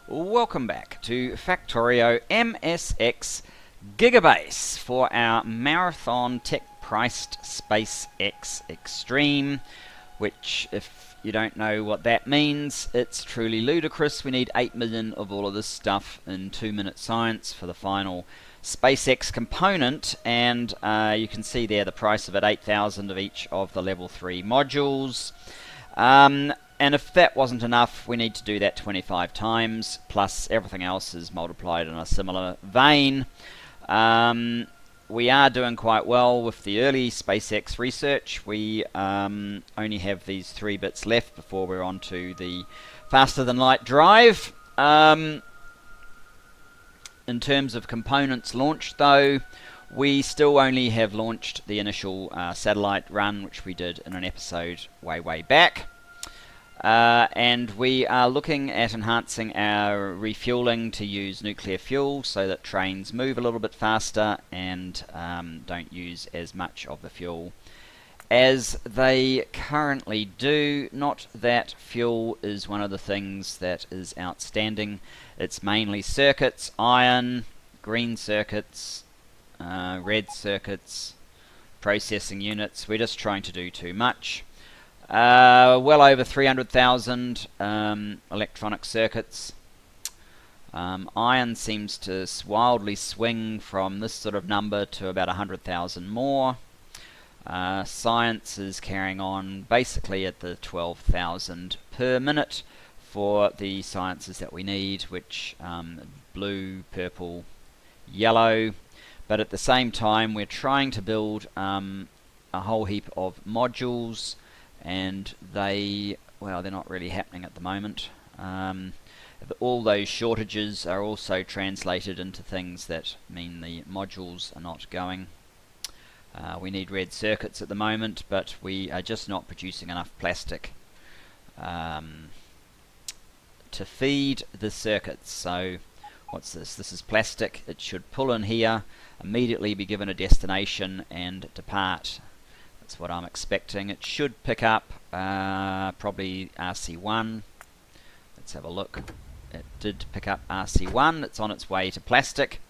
Welcome back to Factorio MSX Gigabase for our Marathon Tech-priced SpaceX Extreme, which, if you don't know what that means, it's truly ludicrous. We need 8 million of all of this stuff in 2-minute science for the final SpaceX component, and you can see there the price of it, 8,000 of each of the level 3 modules. And if that wasn't enough, we need to do that 25 times, plus everything else is multiplied in a similar vein. We are doing quite well with the early SpaceX research. We only have these 3 bits left before we're on to the faster-than-light drive. In terms of components launched, though, we still only have launched the initial satellite run, which we did in an episode way back. And we are looking at enhancing our refueling to use nuclear fuel so that trains move a little bit faster and don't use as much of the fuel as they currently do. Not that fuel is one of the things that is outstanding. It's mainly circuits, iron, green circuits, red circuits, processing units. We're just trying to do too much. Well over 300,000 electronic circuits. Iron seems to wildly swing from this sort of number to about 100,000 more. Science is carrying on basically at the 12,000 per minute for the sciences that we need, which blue, purple, yellow. But at the same time, we're trying to build a whole heap of modules, and they're not really happening at the moment. All those shortages are also translated into things that mean the modules are not going. We need red circuits at the moment, but we are just not producing enough plastic to feed the circuits. So what's this? This is plastic. It should pull in here, immediately be given a destination and depart. That's what I'm expecting. It should pick up probably RC1. Let's have a look. It did pick up RC1. It's on its way to plastic.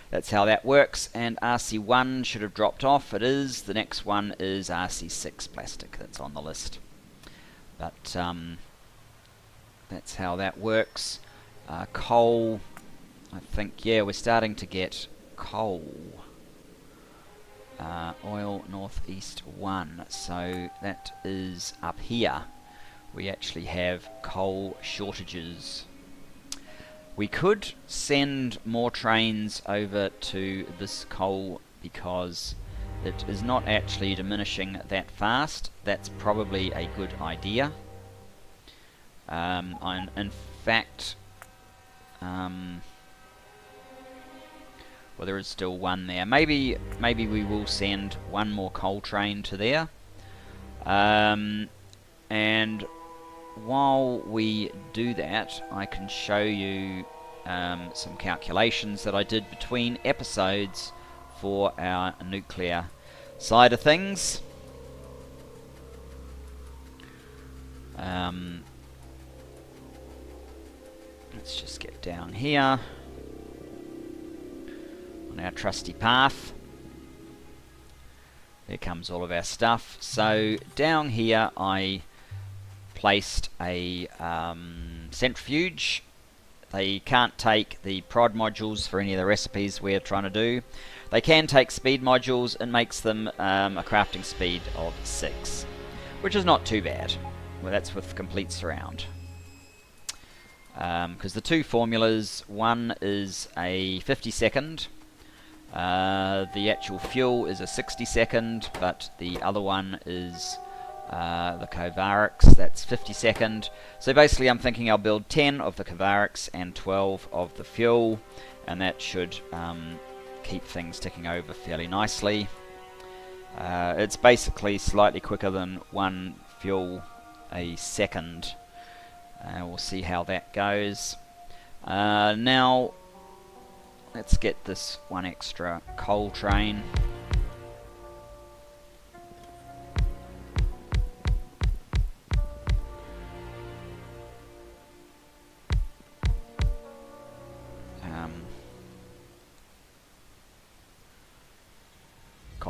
That's how that works. And RC1 should have dropped off. It is. The next one is RC6 plastic that's on the list. But that's how that works. Coal. I think, yeah, we're starting to get coal. Oil Northeast 1, so that is up here. We actually have coal shortages. We could send more trains over to this coal because it is not actually diminishing that fast. That's probably a good idea. In fact, well, there is still one there. Maybe we will send one more coal train to there. And while we do that, I can show you some calculations that I did between episodes for our nuclear side of things. Let's just get down here on our trusty path. There comes all of our stuff. So down here I placed a centrifuge. They can't take the prod modules for any of the recipes we're trying to do. They can take speed modules and makes them a crafting speed of 6, which is not too bad. Well, that's with complete surround. Because the two formulas, one is a 50-second, the actual fuel is a 60-second, but the other one is the Covarics, that's 50-second. So basically I'm thinking I'll build 10 of the Covarics and 12 of the fuel, and that should keep things ticking over fairly nicely. It's basically slightly quicker than one fuel a second. We'll see how that goes. Now let's get this one extra coal train.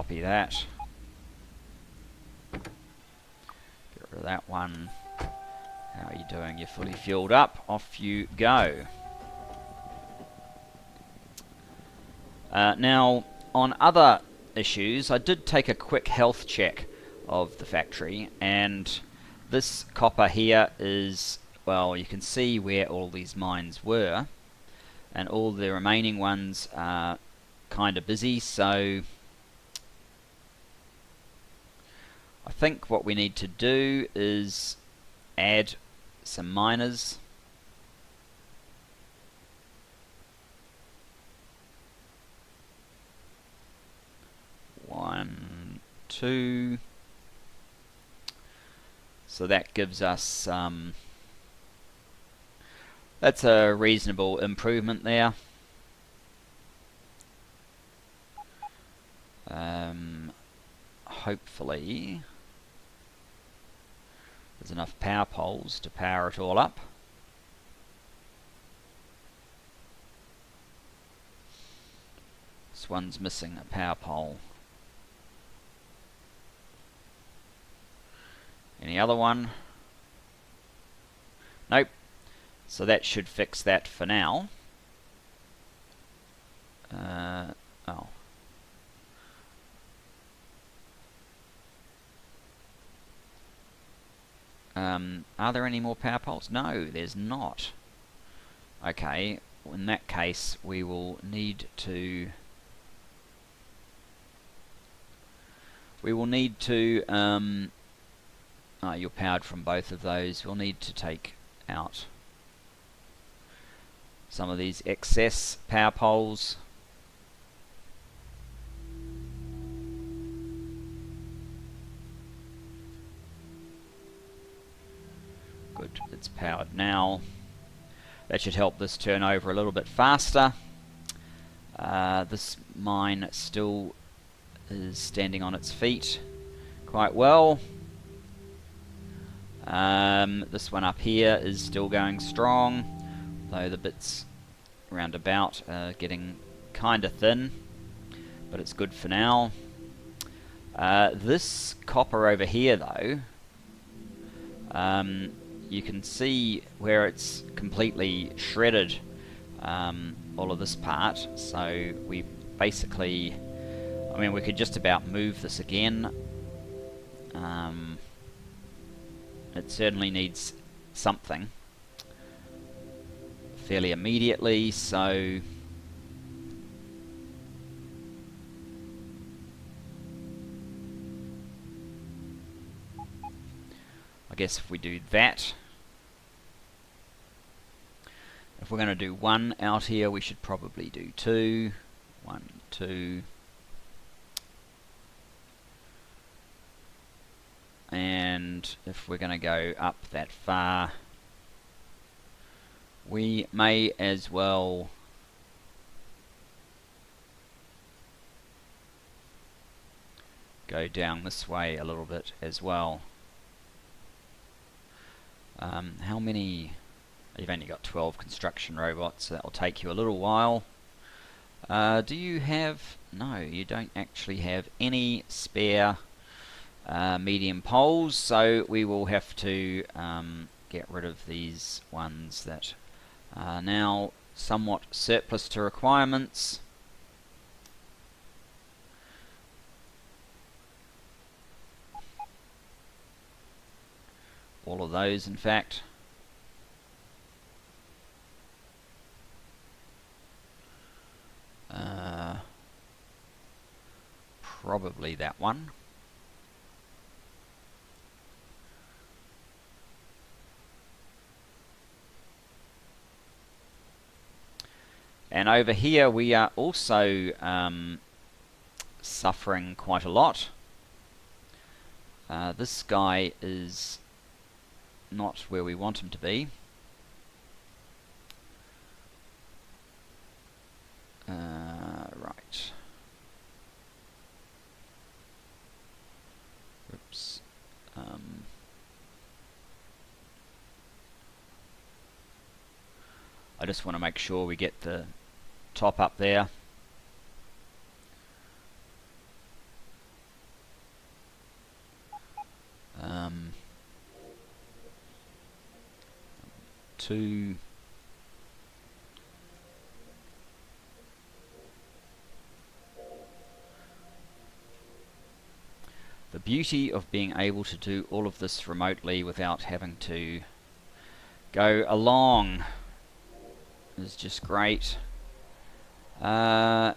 copy that. Get rid of that one. How are you doing? You're fully fueled up. Off you go. Now, on other issues, I did take a quick health check of the factory, and this copper here is, well, you can see where all these mines were, and all the remaining ones are kind of busy, so I think what we need to do is add some miners. One, two. So that gives us that's a reasonable improvement there. Hopefully there's enough power poles to power it all up. This one's missing a power pole. Any other one? Nope. So that should fix that for now. Oh. Are there any more power poles? No, there's not. Okay, in that case we will need to you're powered from both of those. We'll need to take out some of these excess power poles. Good, it's powered now. That should help this turn over a little bit faster. This mine still is standing on its feet quite well. This one up here is still going strong, though the bits round about are getting kind of thin, but it's good for now. This copper over here, though, you can see where it's completely shredded, all of this part, so we basically, I mean, we could just about move this again. It certainly needs something fairly immediately, so I guess if we do that, if we're going to do one out here, we should probably do two. 1, 2. And if we're going to go up that far, we may as well go down this way a little bit as well. How many? You've only got 12 construction robots, so that will take you a little while. Do you have? No, you don't actually have any spare medium poles, so we will have to get rid of these ones that are now somewhat surplus to requirements. All of those, in fact. Probably that one. And over here we are also suffering quite a lot. This guy is not where we want him to be. Right. Oops. I just want to make sure we get the top up there. 2. The beauty of being able to do all of this remotely without having to go along is just great. Alright,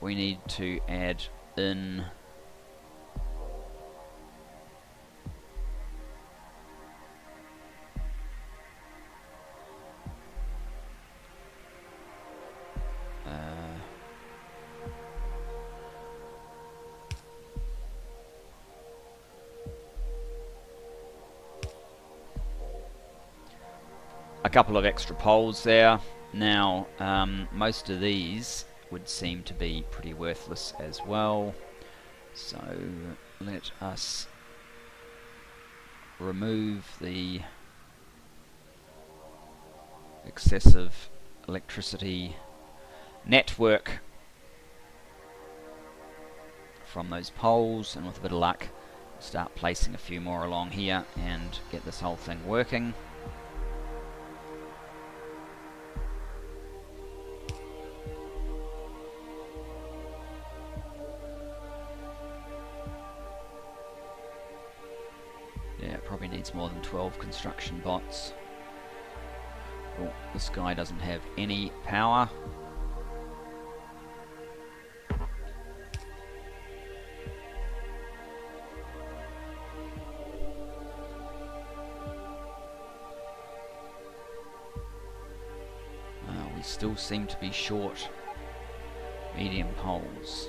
we need to add in a couple of extra poles there. Now, most of these would seem to be pretty worthless as well. So let us remove the excessive electricity network from those poles, and with a bit of luck start placing a few more along here and get this whole thing working. Yeah, it probably needs more than 12 construction bots. Oh, this guy doesn't have any power. We still seem to be short medium poles.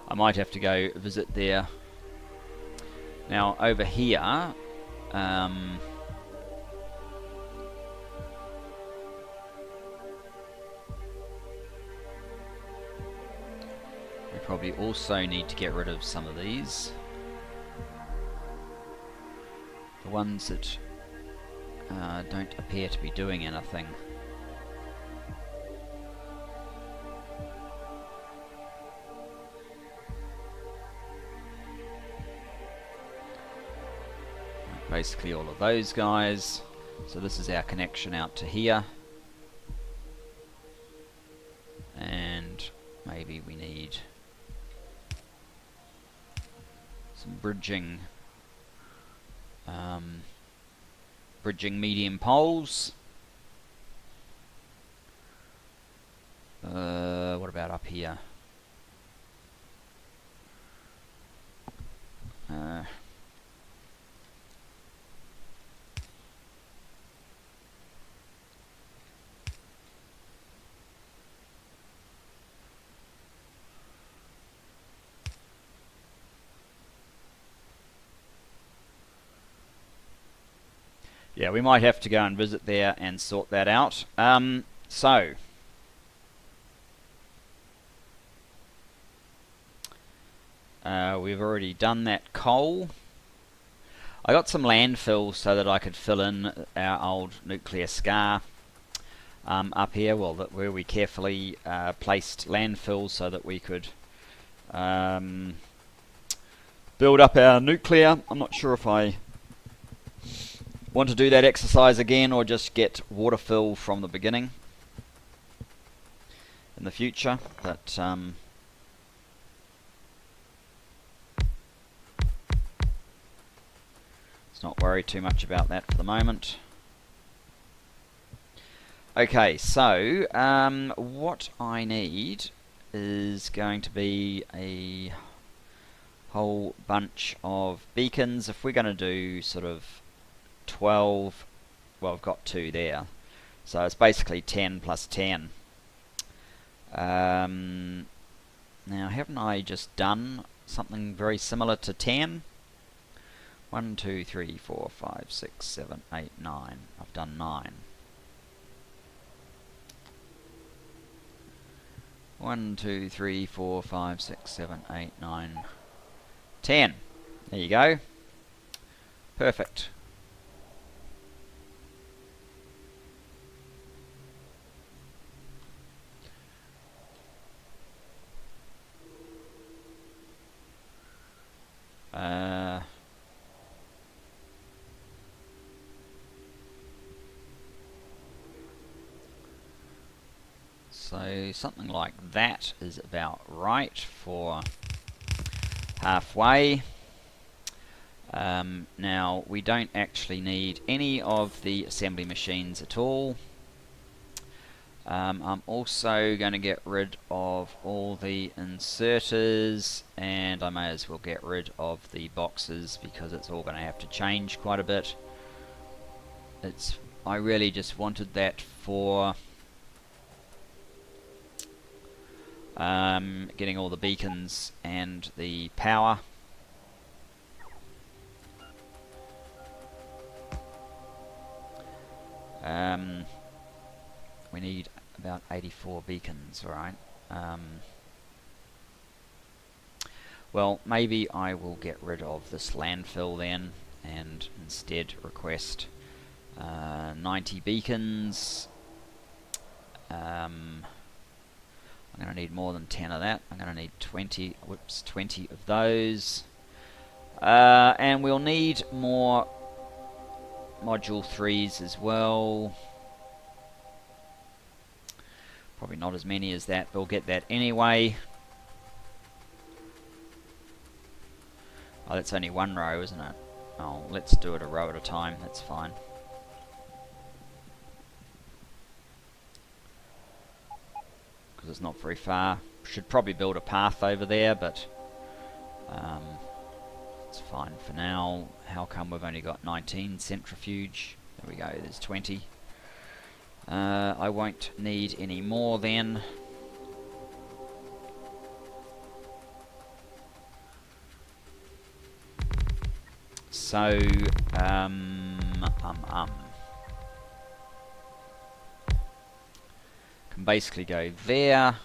I might have to go visit there. Now over here, we probably also need to get rid of some of these. The ones that don't appear to be doing anything. Basically all of those guys. So this is our connection out to here. And maybe we need some bridging medium poles. What about up here? Yeah, we might have to go and visit there and sort that out. We've already done that coal. I got some landfill so that I could fill in our old nuclear scar up here. Well, where we carefully placed landfill so that we could build up our nuclear. I'm not sure if I want to do that exercise again or just get water fill from the beginning in the future, but let's not worry too much about that for the moment. Okay, so what I need is going to be a whole bunch of beacons. If we're going to do sort of 12, well, I've got 2 there, so it's basically 10 plus 10. Now, haven't I just done something very similar to 10? 1, 2, 3, 4, 5, 6, 7, 8, 9. I've done 9. 1, 2, 3, 4, 5, 6, 7, 8, 9, 10. There you go. Perfect. So something like that is about right for halfway. Now we don't actually need any of the assembly machines at all. I'm also going to get rid of all the inserters, and I may as well get rid of the boxes because it's all going to have to change quite a bit. I really just wanted that for getting all the beacons and the power. We need about 84 beacons, alright. Well, maybe I will get rid of this landfill then and instead request 90 beacons. I'm going to need more than 10 of that. I'm going to need 20 of those. And we'll need more module 3s as well. Probably not as many as that, but we'll get that anyway. Oh, that's only one row, isn't it? Oh, let's do it a row at a time, that's fine. Because it's not very far. Should probably build a path over there, but it's fine for now. How come we've only got 19 centrifuge? There we go, there's 20. I won't need any more then. So, can basically go there.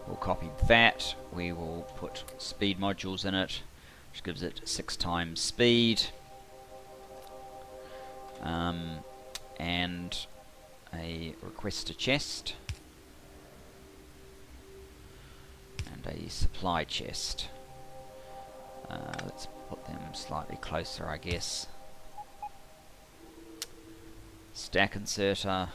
We'll copy that. We will put speed modules in it, which gives it 6 times speed. And a requester chest and a supply chest. Let's put them slightly closer, I guess. Stack inserter.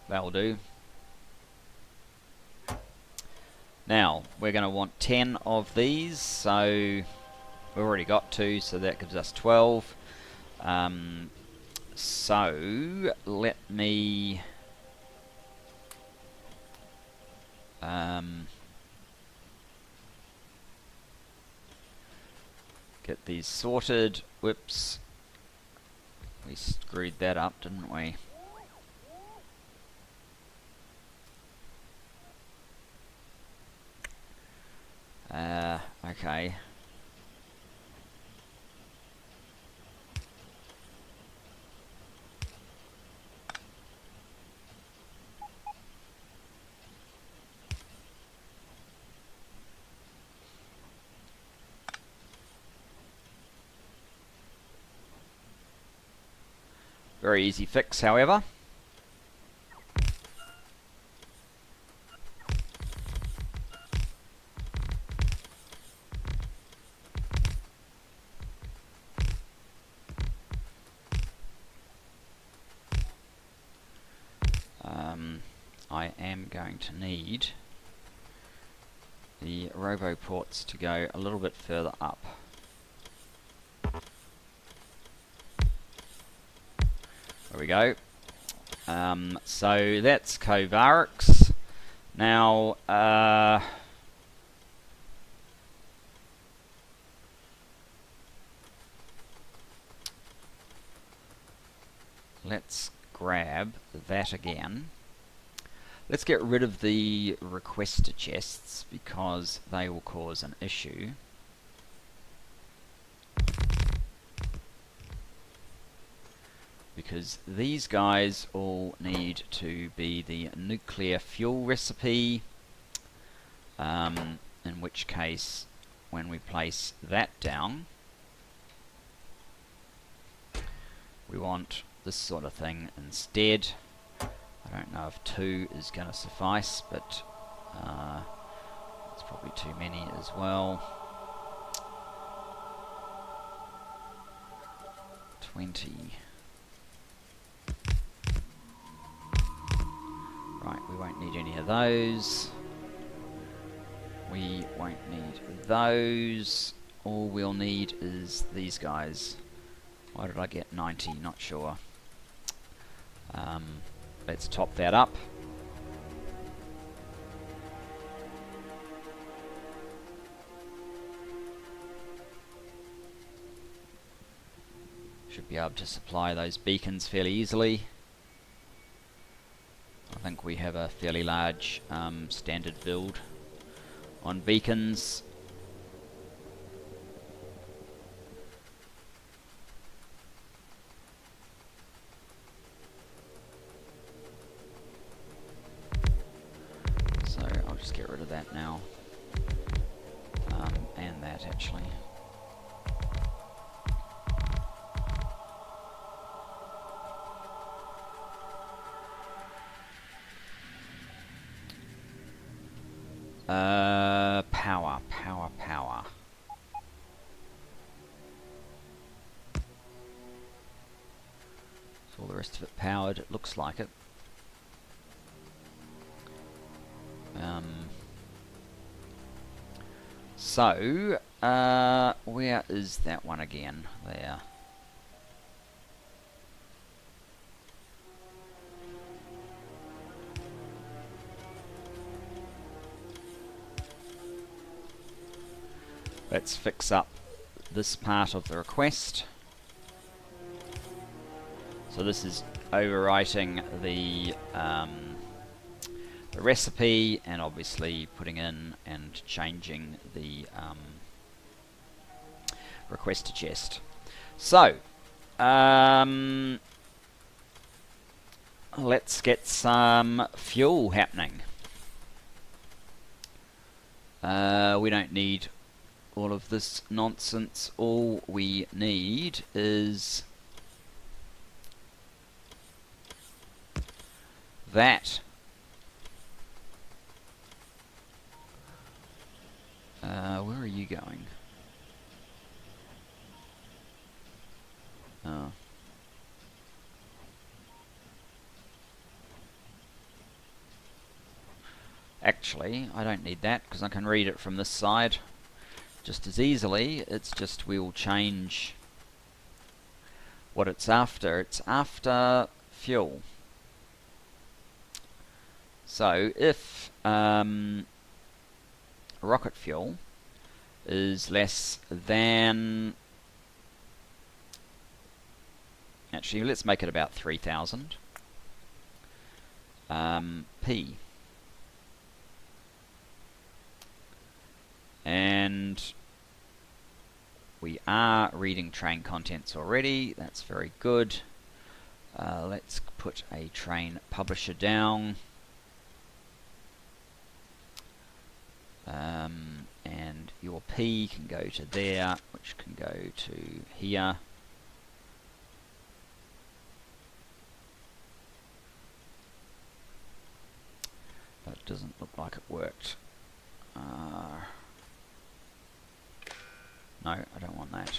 That'll do. Now, we're going to want 10 of these, so we've already got 2, so that gives us 12. So, let me get these sorted. Whoops. We screwed that up, didn't we? Okay. Very easy fix, however. I am going to need the robo ports to go a little bit further up. There we go. So that's Covarix. Now, let's grab that again. Let's get rid of the requester chests because they will cause an issue. Because these guys all need to be the nuclear fuel recipe, in which case when we place that down we want this sort of thing instead. I don't know if 2 is going to suffice, but it's probably too many as well. 20. Right, we won't need any of those. We won't need those. All we'll need is these guys. Why did I get 90? Not sure. Let's top that up. Should be able to supply those beacons fairly easily. I think we have a fairly large standard build on beacons. So I'll just get rid of that now. And that actually. Power. So all the rest of it powered, it looks like it. So, where is that one again? There. Let's fix up this part of the request. So this is overwriting the recipe and obviously putting in and changing the request to chest. So let's get some fuel happening. We don't need all of this nonsense. All we need is that. Where are you going? Oh. Actually, I don't need that because I can read it from this side just as easily. It's just we'll change what it's after. It's after fuel. So if rocket fuel is less than, actually let's make it about 3000 P, and we are reading train contents already. That's very good. Let's put a train publisher down. And your P can go to there, which can go to here. But it doesn't look like it worked. No, I don't want that.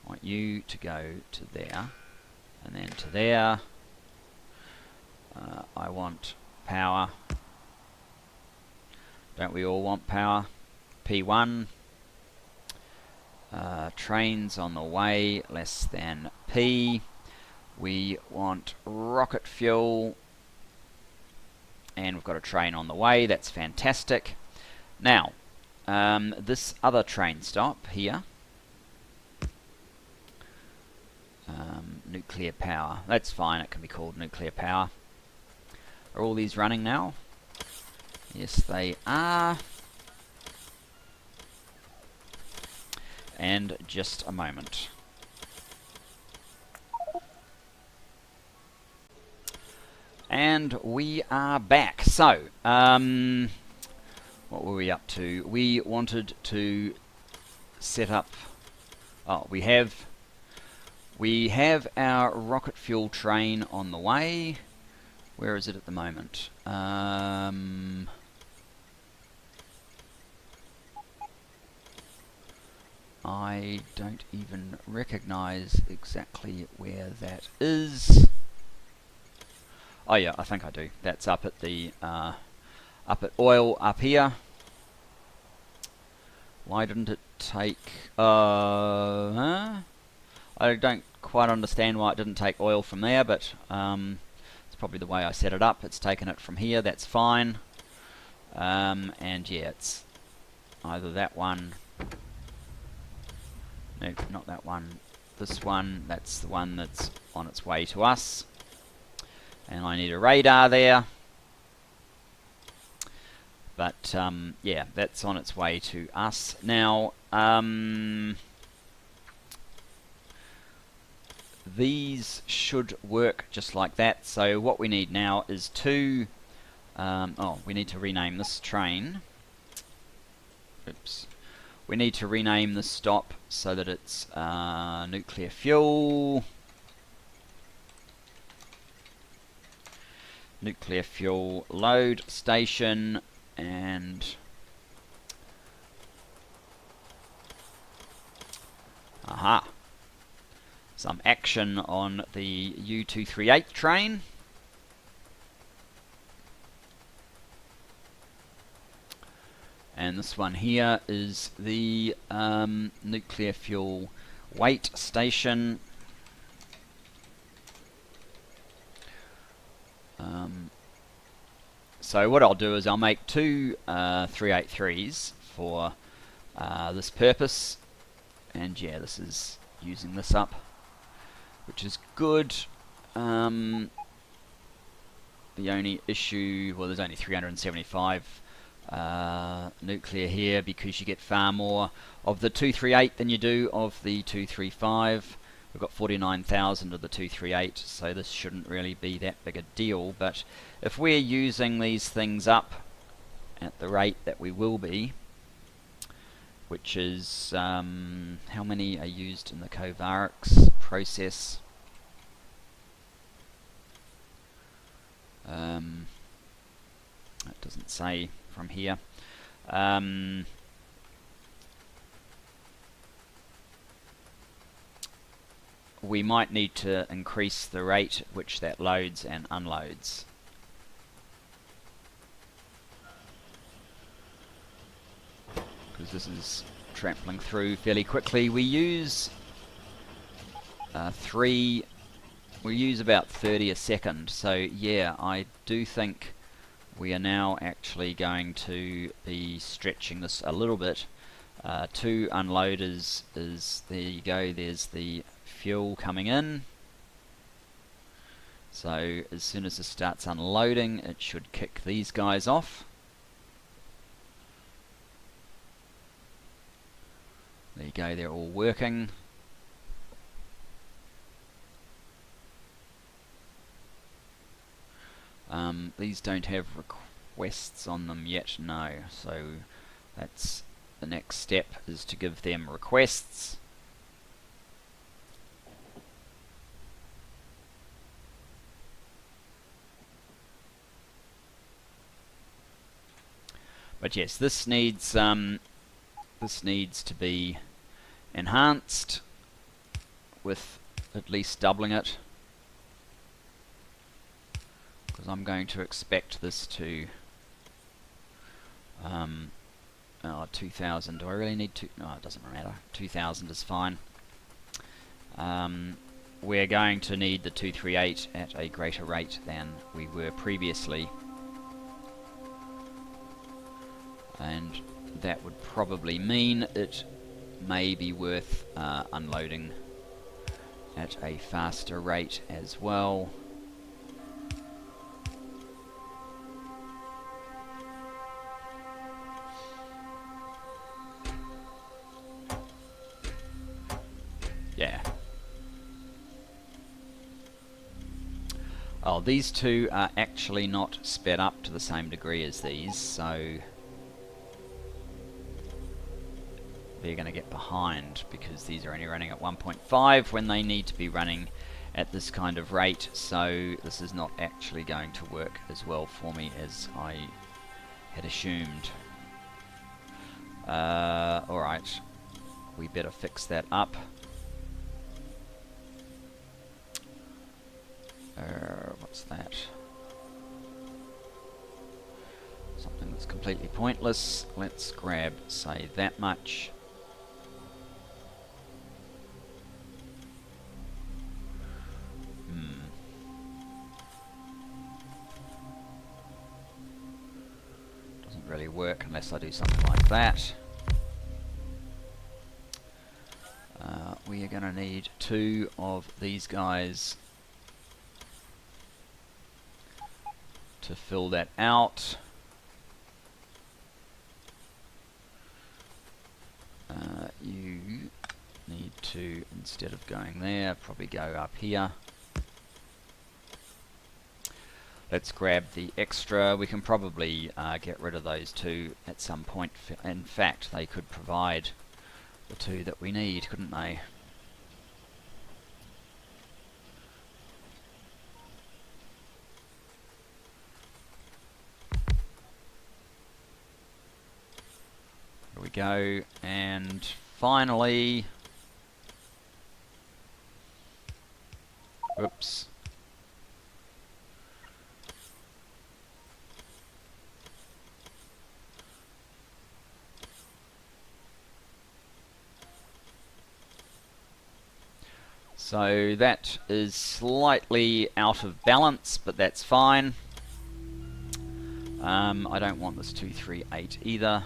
I want you to go to there, and then to there. I want power. Don't we all want power? P1. Trains on the way, less than P. We want rocket fuel. And we've got a train on the way. That's fantastic. Now, this other train stop here. Nuclear power. That's fine. It can be called nuclear power. Are all these running now? Yes, they are. And just a moment. And we are back. So, what were we up to? We wanted to set up... Oh, we have our rocket fuel train on the way. Where is it at the moment? I I don't even recognize exactly where that is. Oh yeah, I think I do. That's up at the up at oil up here. Why didn't it take I don't quite understand why it didn't take oil from there, but it's probably the way I set it up. It's taken it from here, that's fine. And yeah, it's either that one, no, not that one, this one, that's the one that's on its way to us. And I need a radar there. But yeah, that's on its way to us. Now, these should work just like that. So what we need now is two, we need to rename this train. Oops. We need to rename the stop so that it's nuclear fuel. Nuclear fuel load station, and aha, some action on the U238 train. And this one here is the nuclear fuel weight station. So what I'll do is I'll make two 383s for this purpose, and yeah, this is using this up, which is good. The only issue, well, there's only 375 nuclear here, because you get far more of the 238 than you do of the 235. We've got 49,000 of the 238, so this shouldn't really be that big a deal. But if we're using these things up at the rate that we will be, which is how many are used in the Kovarex process? It doesn't say from here. We might need to increase the rate at which that loads and unloads. Because this is trampling through fairly quickly. We use we use about 30 a second, so yeah, I do think we are now actually going to be stretching this a little bit. Two unloaders is, there you go, there's the fuel coming in. So as soon as it starts unloading, it should kick these guys off. There you go, they're all working. These don't have requests on them yet, no, so that's the next step, is to give them requests. But yes, this needs to be enhanced with at least doubling it, because I'm going to expect this to 2000. Do I really need to? No, it doesn't matter. 2000 is fine. We're going to need the 238 at a greater rate than we were previously, and that would probably mean it may be worth unloading at a faster rate as well. Yeah. Oh, these two are actually not sped up to the same degree as these, so they're going to get behind, because these are only running at 1.5 when they need to be running at this kind of rate, so this is not actually going to work as well for me as I had assumed. Alright. we better fix that up. What's that? Something that's completely pointless. Let's grab, say, that much. Doesn't really work unless I do something like that. We are going to need 2 of these guys to fill that out. You need to, instead of going there, probably go up here. Let's grab the extra. We can probably get rid of those 2 at some point. In fact, they could provide the 2 that we need, couldn't they? There we go, and finally, oops. So that is slightly out of balance, but that's fine. I don't want this 238 either.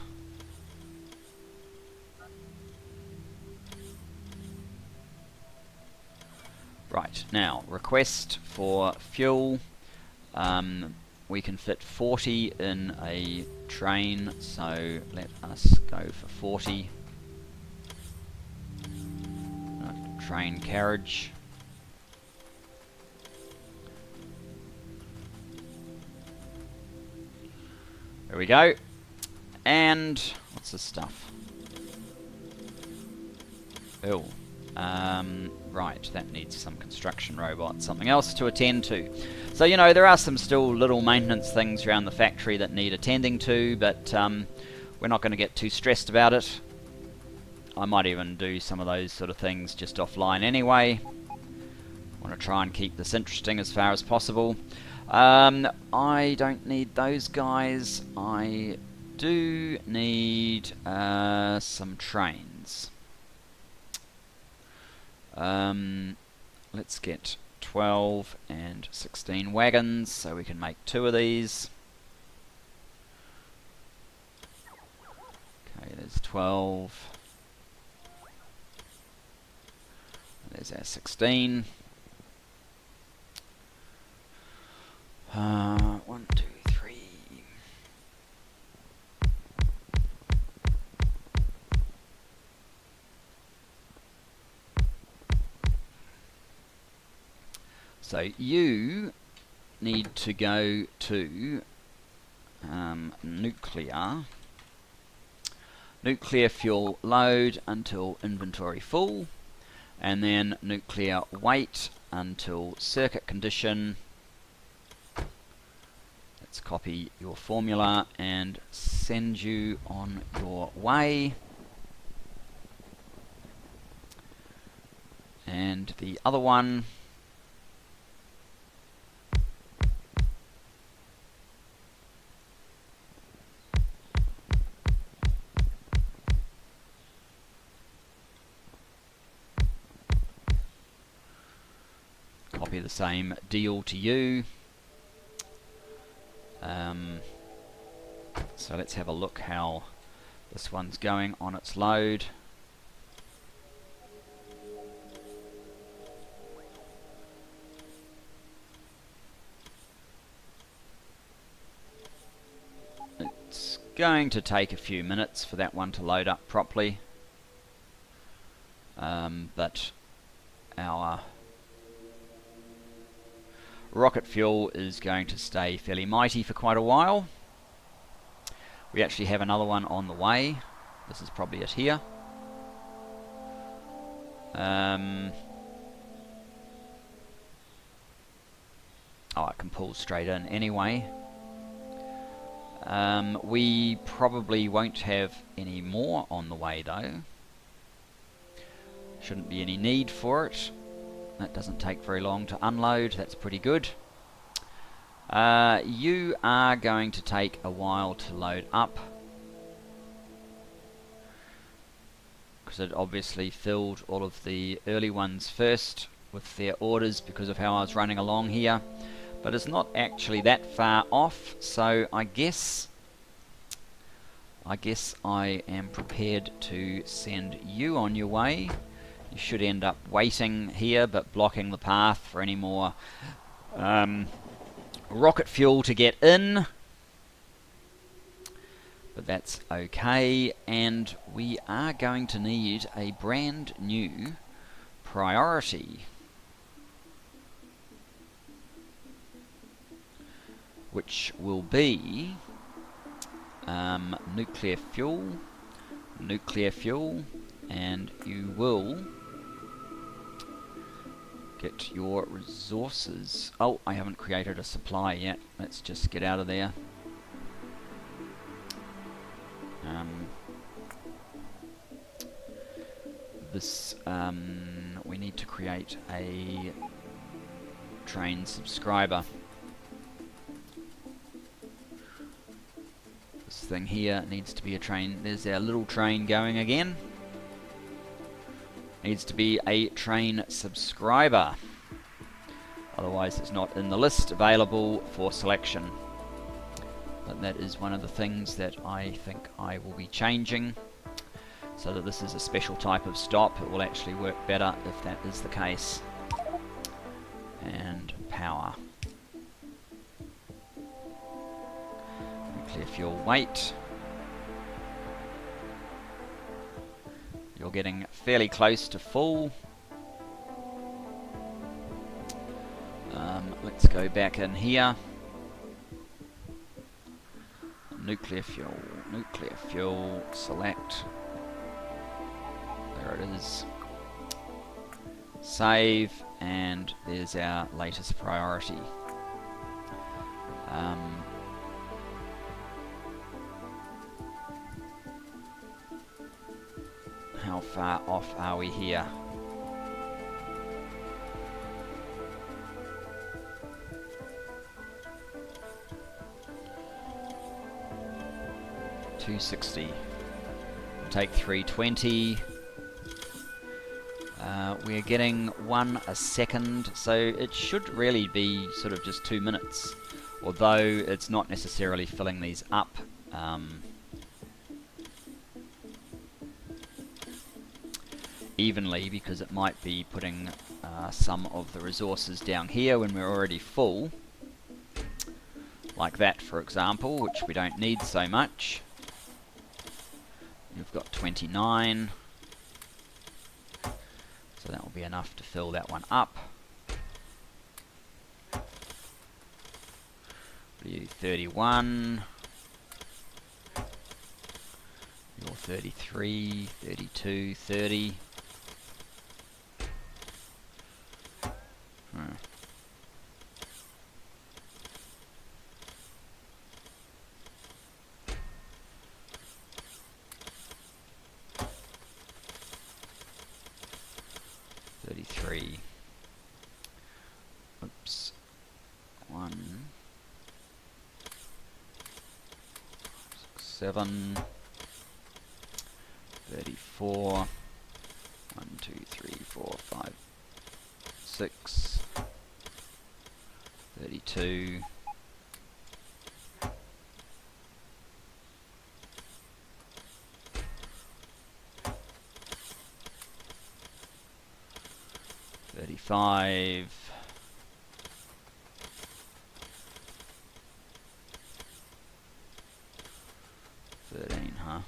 Right, now, request for fuel. We can fit 40 in a train, so let us go for 40. Train carriage. There we go. And what's this stuff? Oh. Right, that needs some construction robot, something else to attend to. So, you know, there are some still little maintenance things around the factory that need attending to, but we're not going to get too stressed about it. I might even do some of those sort of things just offline anyway. I want to try and keep this interesting as far as possible. I don't need those guys. I do need some trains. Let's get 12 and 16 wagons so we can make 2 of these. Okay, there's 12. There's our 16. 1, 2, 3. So you need to go to nuclear fuel load until inventory full, and then nuclear wait until circuit condition. Let's copy your formula and send you on your way. And the other one, copy the same deal to you. So let's have a look how this one's going on its load. It's going to take a few minutes for that one to load up properly, but our rocket fuel is going to stay fairly mighty for quite a while. We actually have another one on the way. This is probably it here. Oh, I can pull straight in anyway. We probably won't have any more on the way though. Shouldn't be any need for it. That doesn't take very long to unload. That's pretty good. You are going to take a while to load up, because it obviously filled all of the early ones first with their orders because of how I was running along here. But it's not actually that far off, so I guess I am prepared to send you on your way. You should end up waiting here, but blocking the path for any more rocket fuel to get in. But that's okay, and we are going to need a brand new priority, which will be nuclear fuel, and you will get your resources. Oh, I haven't created a supply yet. Let's just get out of there. We need to create a train subscriber. This thing here needs to be a train. There's our little train going again. Needs to be a train subscriber. Otherwise it's not in the list available for selection. But that is one of the things that I think I will be changing, so that this is a special type of stop. It will actually work better if that is the case. And power. Nuclear fuel weight. You're getting fairly close to full. Let's go back in here. Nuclear fuel, select. There it is. Save, and there's our latest priority. How far off are we here? $260. Take 320. We're getting 1 a second, so it should really be sort of just 2 minutes, although it's not necessarily filling these up. Evenly, because it might be putting some of the resources down here when we're already full, like that for example, which we don't need so much. You've got 29, so that will be enough to fill that one up. You 31, you're 33, 32, 30. Hmm. Oops. 1, 6, 7, 34. 1, 2, 3, 4, 5, 6, 32. 35. 13, huh?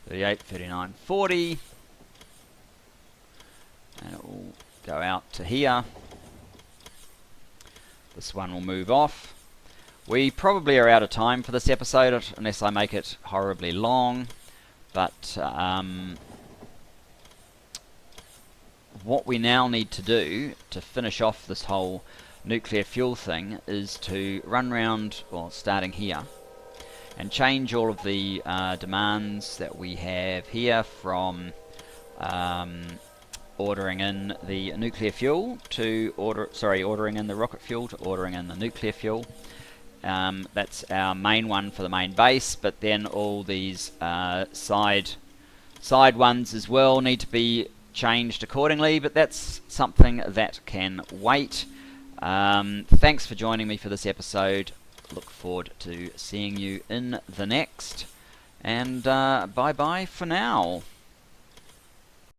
38, 39, 40. And it will go out to here. This one will move off. We probably are out of time for this episode, unless I make it horribly long. But what we now need to do to finish off this whole nuclear fuel thing is to run around, well, starting here, and change all of the demands that we have here from ordering in the nuclear fuel to ordering in the rocket fuel to ordering in the nuclear fuel. That's our main one for the main base, but then all these side ones as well need to be changed accordingly, but that's something that can wait. Thanks for joining me for this episode. Look forward to seeing you in the next, and bye bye for now.